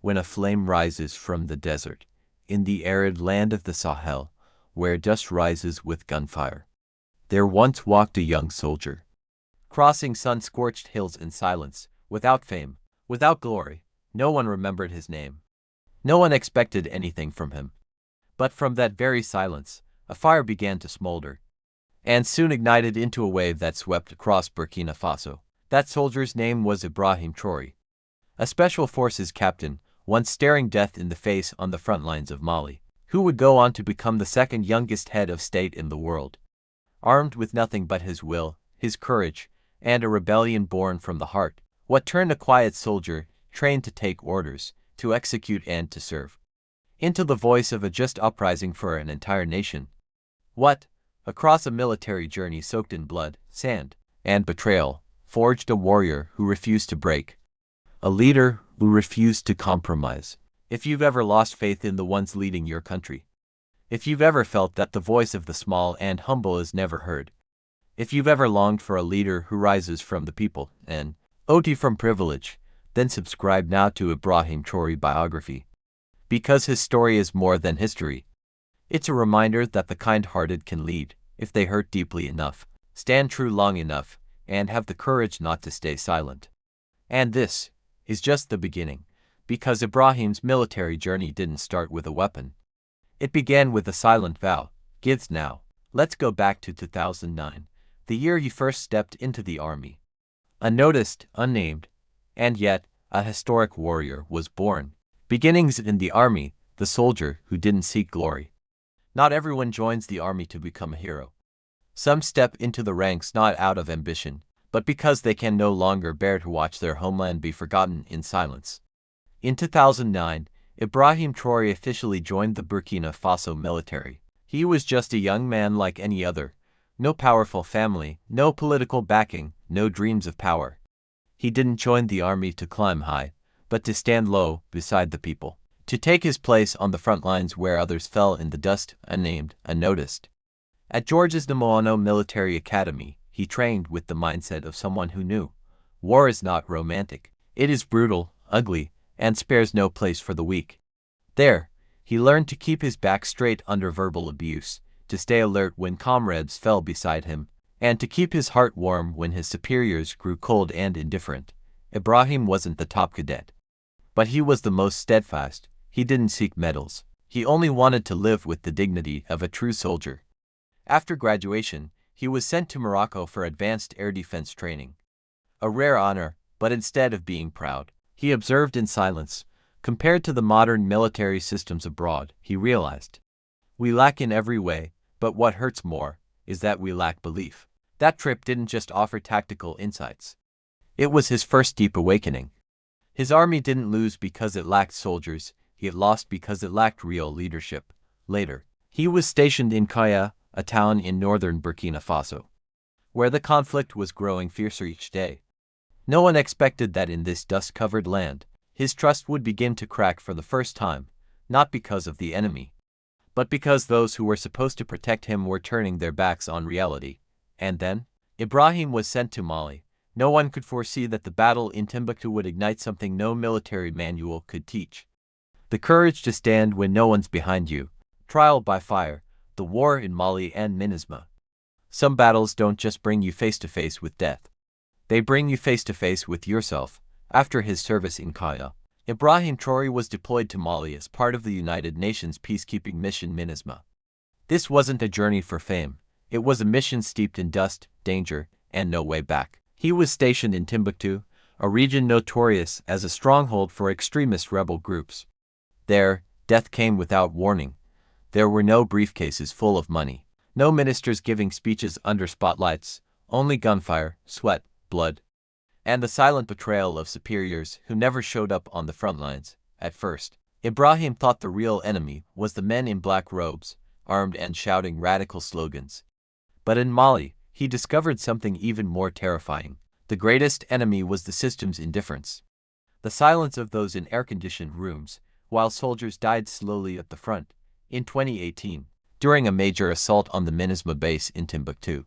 when a flame rises from the desert, in the arid land of the Sahel, where dust rises with gunfire. There once walked a young soldier, crossing sun-scorched hills in silence, without fame, without glory. No one remembered his name. No one expected anything from him. But from that very silence, a fire began to smolder, and soon ignited into a wave that swept across Burkina Faso. That soldier's name was Ibrahim Traoré, a special forces captain, once staring death in the face on the front lines of Mali, who would go on to become the second youngest head of state in the world. Armed with nothing but his will, his courage, and a rebellion born from the heart, what turned a quiet soldier, trained to take orders, to execute and to serve, into the voice of a just uprising for an entire nation? What, across a military journey soaked in blood, sand, and betrayal, forged a warrior who refused to break, a leader who refused to compromise? If you've ever lost faith in the ones leading your country, if you've ever felt that the voice of the small and humble is never heard, if you've ever longed for a leader who rises from the people and OT from privilege, then subscribe now to Ibrahim Traoré biography. Because his story is more than history. It's a reminder that the kind-hearted can lead, if they hurt deeply enough, stand true long enough, and have the courage not to stay silent. And this is just the beginning, because Ibrahim's military journey didn't start with a weapon. It began with a silent vow. Gives now. Let's go back to 2009, the year he first stepped into the army. Unnoticed, unnamed, and yet a historic warrior was born. Beginnings in the army, the soldier who didn't seek glory. Not everyone joins the army to become a hero. Some step into the ranks not out of ambition, but because they can no longer bear to watch their homeland be forgotten in silence. In 2009, Ibrahim Traoré officially joined the Burkina Faso military. He was just a young man like any other. No powerful family, no political backing, no dreams of power. He didn't join the army to climb high, but to stand low beside the people, to take his place on the front lines where others fell in the dust, unnamed, unnoticed. At Georgia's Namoano Military Academy, he trained with the mindset of someone who knew. War is not romantic. It is brutal, ugly, and spares no place for the weak. There, he learned to keep his back straight under verbal abuse, to stay alert when comrades fell beside him, and to keep his heart warm when his superiors grew cold and indifferent. Ibrahim wasn't the top cadet, but he was the most steadfast. He didn't seek medals. He only wanted to live with the dignity of a true soldier. After graduation, he was sent to Morocco for advanced air defense training. A rare honor, but instead of being proud, he observed in silence. Compared to the modern military systems abroad, he realized, we lack in every way, but what hurts more is that we lack belief. That trip didn't just offer tactical insights. It was his first deep awakening. His army didn't lose because it lacked soldiers, it lost because it lacked real leadership. Later, he was stationed in Kaya, a town in northern Burkina Faso, where the conflict was growing fiercer each day. No one expected that in this dust-covered land, his trust would begin to crack for the first time, not because of the enemy, but because those who were supposed to protect him were turning their backs on reality. And then, Ibrahim was sent to Mali. No one could foresee that the battle in Timbuktu would ignite something no military manual could teach. The courage to stand when no one's behind you. Trial by fire, the war in Mali and MINUSMA. Some battles don't just bring you face to face with death. They bring you face to face with yourself. After his service in Kaya, Ibrahim Traoré was deployed to Mali as part of the United Nations peacekeeping mission MINUSMA. This wasn't a journey for fame. It was a mission steeped in dust, danger, and no way back. He was stationed in Timbuktu, a region notorious as a stronghold for extremist rebel groups. There, death came without warning. There were no briefcases full of money, no ministers giving speeches under spotlights, only gunfire, sweat, blood, and the silent betrayal of superiors who never showed up on the front lines. At first, Ibrahim thought the real enemy was the men in black robes, armed and shouting radical slogans. But in Mali, he discovered something even more terrifying. The greatest enemy was the system's indifference. The silence of those in air-conditioned rooms, while soldiers died slowly at the front. In 2018, during a major assault on the MINUSMA base in Timbuktu,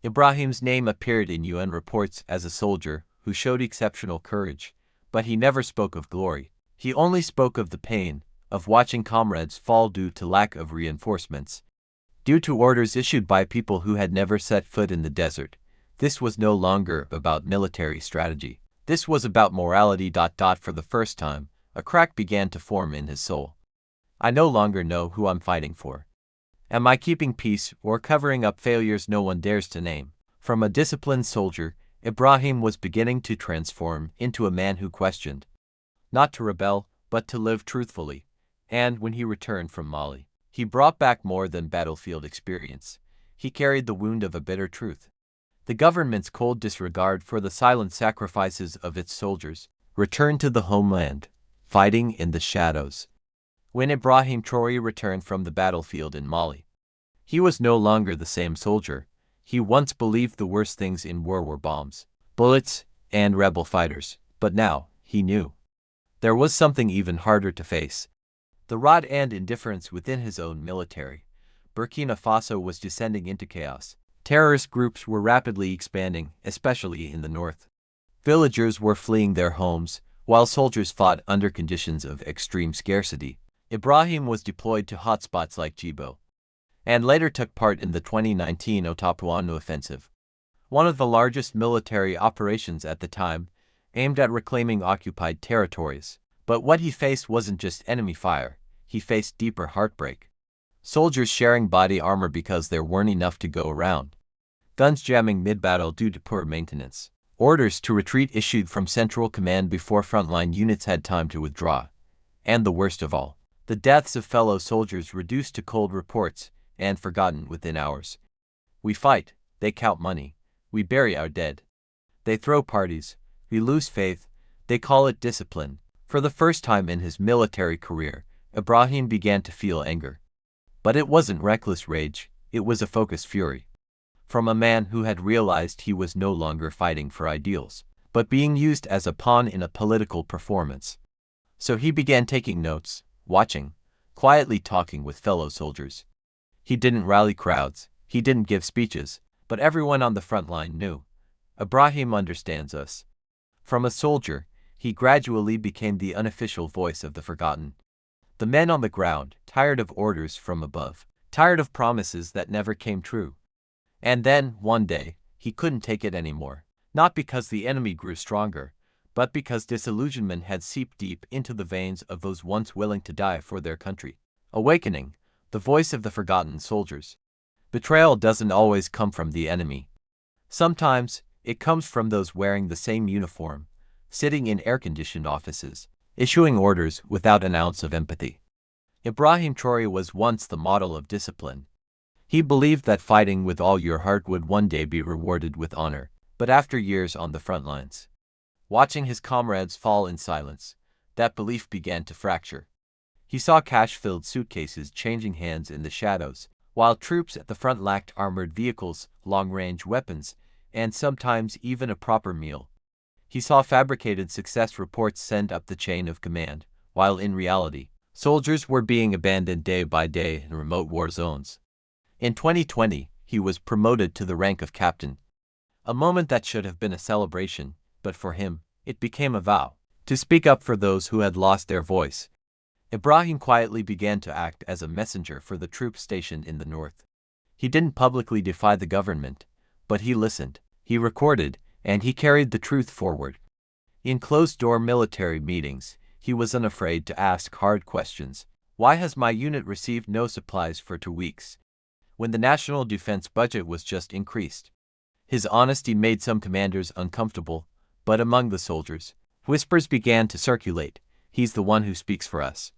Ibrahim's name appeared in UN reports as a soldier who showed exceptional courage, but he never spoke of glory. He only spoke of the pain of watching comrades fall due to lack of reinforcements. Due to orders issued by people who had never set foot in the desert, this was no longer about military strategy. This was about morality. For the first time, a crack began to form in his soul. I no longer know who I'm fighting for. Am I keeping peace or covering up failures no one dares to name? From a disciplined soldier, Ibrahim was beginning to transform into a man who questioned. Not to rebel, but to live truthfully. And when he returned from Mali, he brought back more than battlefield experience. He carried the wound of a bitter truth. The government's cold disregard for the silent sacrifices of its soldiers returned to the homeland, fighting in the shadows. When Ibrahim Traore returned from the battlefield in Mali, he was no longer the same soldier. He once believed the worst things in war were bombs, bullets, and rebel fighters, but now, he knew. There was something even harder to face. The rot and indifference within his own military. Burkina Faso was descending into chaos. Terrorist groups were rapidly expanding, especially in the north. Villagers were fleeing their homes, while soldiers fought under conditions of extreme scarcity. Ibrahim was deployed to hotspots like Djibo, and later took part in the 2019 Otapuanu offensive, one of the largest military operations at the time, aimed at reclaiming occupied territories. But what he faced wasn't just enemy fire, he faced deeper heartbreak. Soldiers sharing body armor because there weren't enough to go around. Guns jamming mid-battle due to poor maintenance. Orders to retreat issued from Central Command before frontline units had time to withdraw. And the worst of all, the deaths of fellow soldiers reduced to cold reports and forgotten within hours. We fight, they count money. We bury our dead. They throw parties. We lose faith. They call it discipline. For the first time in his military career, Ibrahim began to feel anger. But it wasn't reckless rage, it was a focused fury. From a man who had realized he was no longer fighting for ideals, but being used as a pawn in a political performance. So he began taking notes, watching, quietly talking with fellow soldiers. He didn't rally crowds, he didn't give speeches, but everyone on the front line knew. Ibrahim understands us. From a soldier, he gradually became the unofficial voice of the forgotten. The men on the ground, tired of orders from above, tired of promises that never came true. And then, one day, he couldn't take it anymore, not because the enemy grew stronger, but because disillusionment had seeped deep into the veins of those once willing to die for their country. Awakening, the voice of the forgotten soldiers. Betrayal doesn't always come from the enemy. Sometimes, it comes from those wearing the same uniform, sitting in air-conditioned offices, issuing orders without an ounce of empathy. Ibrahim Traore was once the model of discipline. He believed that fighting with all your heart would one day be rewarded with honor, but after years on the front lines, watching his comrades fall in silence, that belief began to fracture. He saw cash-filled suitcases changing hands in the shadows, while troops at the front lacked armored vehicles, long-range weapons, and sometimes even a proper meal. He saw fabricated success reports sent up the chain of command, while in reality, soldiers were being abandoned day by day in remote war zones. In 2020, he was promoted to the rank of captain. A moment that should have been a celebration, but for him, it became a vow to speak up for those who had lost their voice. Ibrahim quietly began to act as a messenger for the troops stationed in the north. He didn't publicly defy the government, but he listened, he recorded, and he carried the truth forward. In closed-door military meetings, he was unafraid to ask hard questions. Why has my unit received no supplies for 2 weeks? When the national defense budget was just increased. His honesty made some commanders uncomfortable, but among the soldiers, whispers began to circulate. He's the one who speaks for us.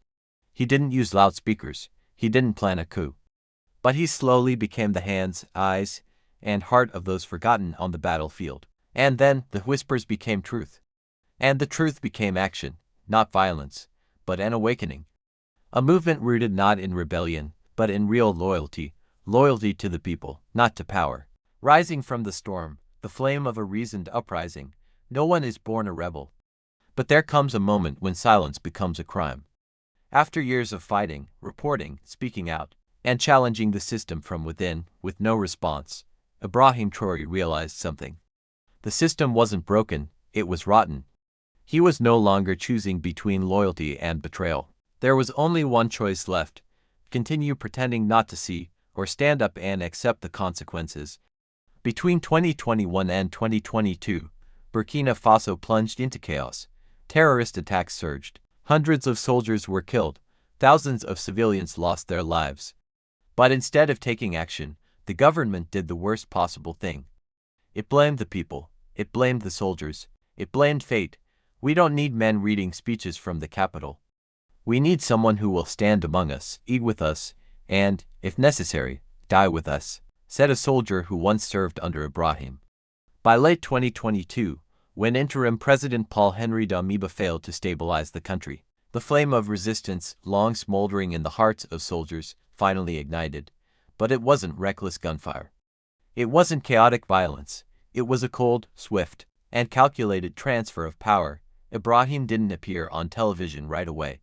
He didn't use loudspeakers, he didn't plan a coup. But he slowly became the hands, eyes, and heart of those forgotten on the battlefield. And then the whispers became truth. And the truth became action, not violence, but an awakening. A movement rooted not in rebellion, but in real loyalty, loyalty to the people, not to power. Rising from the storm, the flame of a reasoned uprising, no one is born a rebel. But there comes a moment when silence becomes a crime. After years of fighting, reporting, speaking out, and challenging the system from within, with no response, Ibrahim Traore realized something. The system wasn't broken, it was rotten. He was no longer choosing between loyalty and betrayal. There was only one choice left: continue pretending not to see, or stand up and accept the consequences. Between 2021 and 2022, Burkina Faso plunged into chaos. Terrorist attacks surged. Hundreds of soldiers were killed. Thousands of civilians lost their lives. But instead of taking action, the government did the worst possible thing. It blamed the people. It blamed the soldiers. It blamed fate. We don't need men reading speeches from the capital. We need someone who will stand among us, eat with us, and, if necessary, die with us, said a soldier who once served under Ibrahim. By late 2022, when interim President Paul-Henri Damiba failed to stabilize the country, the flame of resistance, long smoldering in the hearts of soldiers, finally ignited. But it wasn't reckless gunfire. It wasn't chaotic violence. It was a cold, swift, and calculated transfer of power. Ibrahim didn't appear on television right away.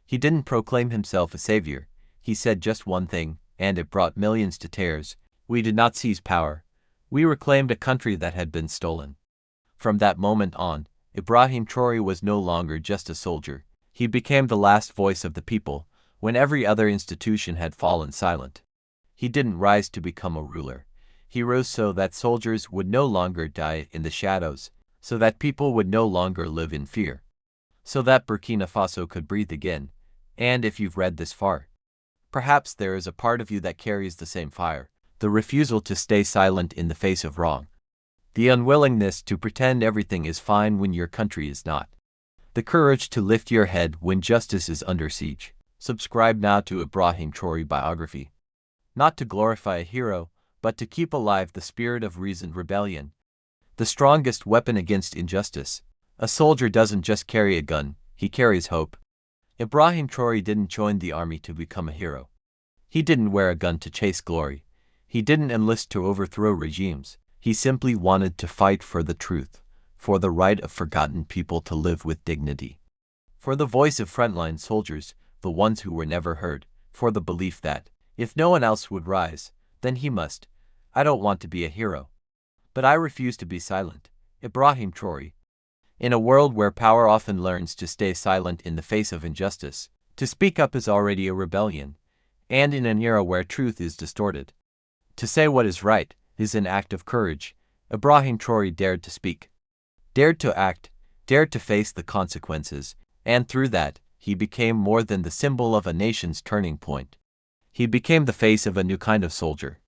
He didn't proclaim himself a savior. He said just one thing, and it brought millions to tears. We did not seize power. We reclaimed a country that had been stolen. From that moment on, Ibrahim Traore was no longer just a soldier. He became the last voice of the people, when every other institution had fallen silent. He didn't rise to become a ruler. He rose so that soldiers would no longer die in the shadows, so that people would no longer live in fear, so that Burkina Faso could breathe again. And if you've read this far, perhaps there is a part of you that carries the same fire: the refusal to stay silent in the face of wrong, the unwillingness to pretend everything is fine when your country is not, the courage to lift your head when justice is under siege. Subscribe now to Ibrahim Traore biography. Not to glorify a hero, but to keep alive the spirit of reasoned rebellion, the strongest weapon against injustice. A soldier doesn't just carry a gun, he carries hope. Ibrahim Traore didn't join the army to become a hero. He didn't wear a gun to chase glory. He didn't enlist to overthrow regimes. He simply wanted to fight for the truth, for the right of forgotten people to live with dignity, for the voice of frontline soldiers, the ones who were never heard, for the belief that, if no one else would rise, then he must. I don't want to be a hero, but I refuse to be silent. Ibrahim Traore. In a world where power often learns to stay silent in the face of injustice, to speak up is already a rebellion, and in an era where truth is distorted, to say what is right is an act of courage. Ibrahim Traore dared to speak, dared to act, dared to face the consequences, and through that, he became more than the symbol of a nation's turning point. He became the face of a new kind of soldier.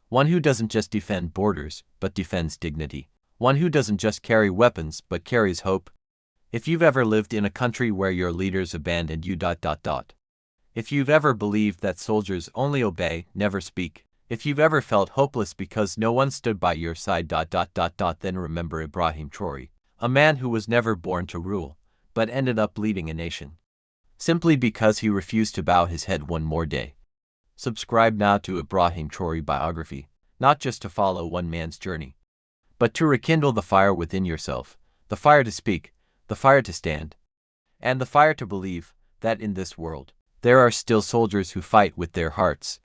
One who doesn't just defend borders, but defends dignity. One who doesn't just carry weapons, but carries hope. If you've ever lived in a country where your leaders abandoned you, if you've ever believed that soldiers only obey, never speak, if you've ever felt hopeless because no one stood by your side, then remember Ibrahim Traore, a man who was never born to rule, but ended up leading a nation, simply because he refused to bow his head one more day. Subscribe now to Ibrahim Traore biography, not just to follow one man's journey, but to rekindle the fire within yourself, the fire to speak, the fire to stand, and the fire to believe that in this world, there are still soldiers who fight with their hearts.